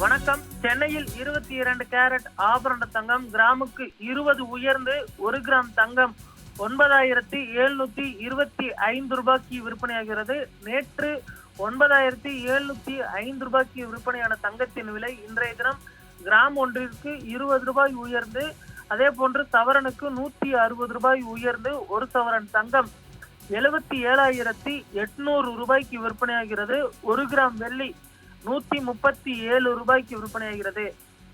வணக்கம். சென்னையில் 22 கேரட் ஆபரண தங்கம் கிராமுக்கு 20 உயர்ந்து 1 கிராம் தங்கம் 9,725 ரூபாய்க்கு விற்பனையாகிறது. நேற்று 9,705 ரூபாய்க்கு விற்பனையான தங்கத்தின் விலை இன்றைய தினம் கிராம் ஒன்றிற்கு 20 ரூபாய் உயர்ந்து, அதே போன்று சவரனுக்கு 160 ரூபாய் உயர்ந்து 1 சவரன் தங்கம் 77,800 ரூபாய்க்கு விற்பனையாகிறது. 1 கிராம் வெள்ளி 137 ரூபாய்க்கு விற்பனையாகிறது.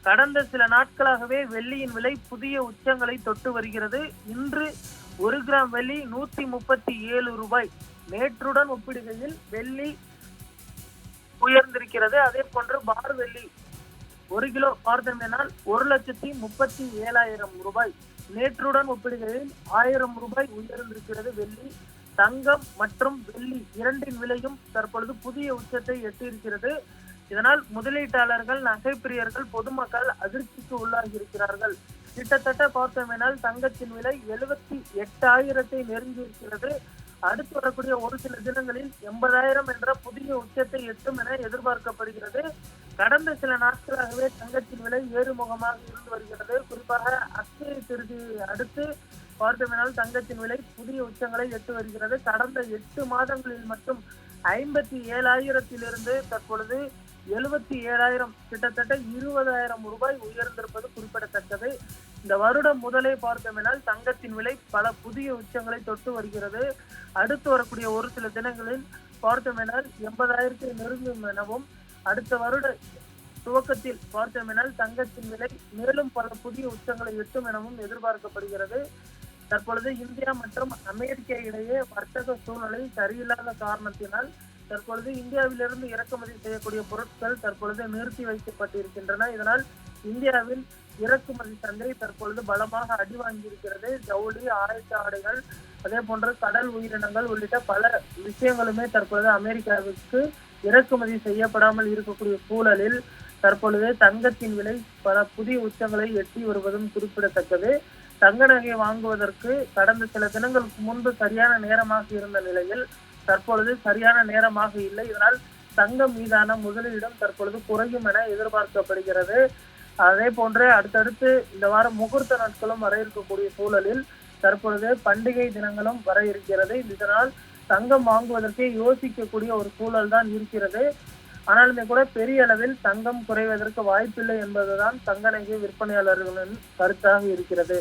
கடந்த சில நாட்களாகவே வெள்ளியின் விலை புதிய உச்சங்களை தொட்டு வருகிறது. இன்று 1 கிராம் வெள்ளி 137 ரூபாய். நேற்றுடன் ஒப்பிடுகையில் வெள்ளி உயர்ந்திருக்கிறது. அதே போன்று பார் வெள்ளி 1 கிலோ பார்த்தோம்னால் 1,37,000 ரூபாய். நேற்றுடன் ஒப்பிடுகையில் 1000 ரூபாய் உயர்ந்திருக்கிறது வெள்ளி. தங்கம் மற்றும் வெள்ளி இரண்டின் விலையும் தற்பொழுது புதிய உச்சத்தை எட்டியிருக்கிறது. இதனால் முதலீட்டாளர்கள், நகை பிரியர்கள், பொதுமக்கள் அதிர்ச்சிக்கு உள்ளாகி இருக்கிறார்கள். கிட்டத்தட்ட பார்த்தோம்னால் தங்கத்தின் விலை 78,000 நெருங்கி இருக்கிறது. அடுத்து வரக்கூடிய ஒரு சில தினங்களில் 80,000 என்ற புதிய உச்சத்தை எட்டும் என எதிர்பார்க்கப்படுகிறது. கடந்த சில நாட்களாகவே தங்கத்தின் விலை ஏறுமுகமாக இருந்து வருகிறது. குறிப்பாக அக்ஷய திருதியை அடுத்து பார்த்தோம்னால் தங்கத்தின் விலை புதிய உச்சங்களை எட்டு வருகிறது. கடந்த 8 மாதங்களில் மட்டும் 57,000 தற்பொழுது 77,000, கிட்டத்தட்ட 20,000 ரூபாய் உயர்ந்திருப்பது குறிப்பிடத்தக்கது. இந்த வருடம் முதலே பார்த்தோம்னால் தங்கத்தின் விலை பல புதிய உச்சங்களை தொட்டு வருகிறது. அடுத்து வரக்கூடிய ஒரு சில தினங்களில் பார்த்தோம்னால் 80,000 நெருங்கும் எனவும், அடுத்த வருட துவக்கத்தில் பார்த்தோம்னால் தங்கத்தின் விலை மேலும் பல புதிய உச்சங்களை எட்டும் எனவும் எதிர்பார்க்கப்படுகிறது. தற்பொழுது இந்தியா மற்றும் அமெரிக்கா இடையே வர்த்தக சூழ்நிலை சரியில்லாத காரணத்தினால் தற்பொழுது இந்தியாவிலிருந்து இறக்குமதி செய்யக்கூடிய பொருட்கள் தற்பொழுது நிறுத்தி வைக்கப்பட்டிருக்கின்றன. இதனால் இந்தியாவில் இறக்குமதி சந்தை தற்பொழுது பலமாக அடி வாங்கியிருக்கிறது. ஜவுளி, ஆயத்த ஆடைகள், அதே போன்று கடல் உயிரினங்கள் உள்ளிட்ட பல விஷயங்களுமே தற்பொழுது அமெரிக்காவிற்கு இறக்குமதி செய்யப்படாமல் இருக்கக்கூடிய சூழலில் தற்பொழுது தங்கத்தின் விலை பல புதிய உச்சங்களை எட்டி வருவதும் குறிப்பிடத்தக்கது. தங்க நகை வாங்குவதற்கு கடந்த சில தினங்களுக்கு முன்பு சரியான நேரமாக இருந்த நிலையில் தற்பொழுது சரியான நேரமாக இல்லை. இதனால் தங்கம் மீதான முதலீடும் தற்பொழுது குறையும் என எதிர்பார்க்கப்படுகிறது. அதே போன்று அடுத்தடுத்து இந்த வாரம் முகூர்த்த நாட்களும் வர இருக்கக்கூடிய சூழலில் தற்பொழுது பண்டிகை தினங்களும் வர இருக்கிறது. இதனால் தங்கம் வாங்குவதற்கே யோசிக்கக்கூடிய ஒரு சூழல் தான் இருக்கிறது. ஆனாலுமே கூட பெரிய அளவில் தங்கம் குறைவதற்கு வாய்ப்பில்லை என்பதுதான் தங்க நகை விற்பனையாளர்களின் கருத்தாக இருக்கிறது.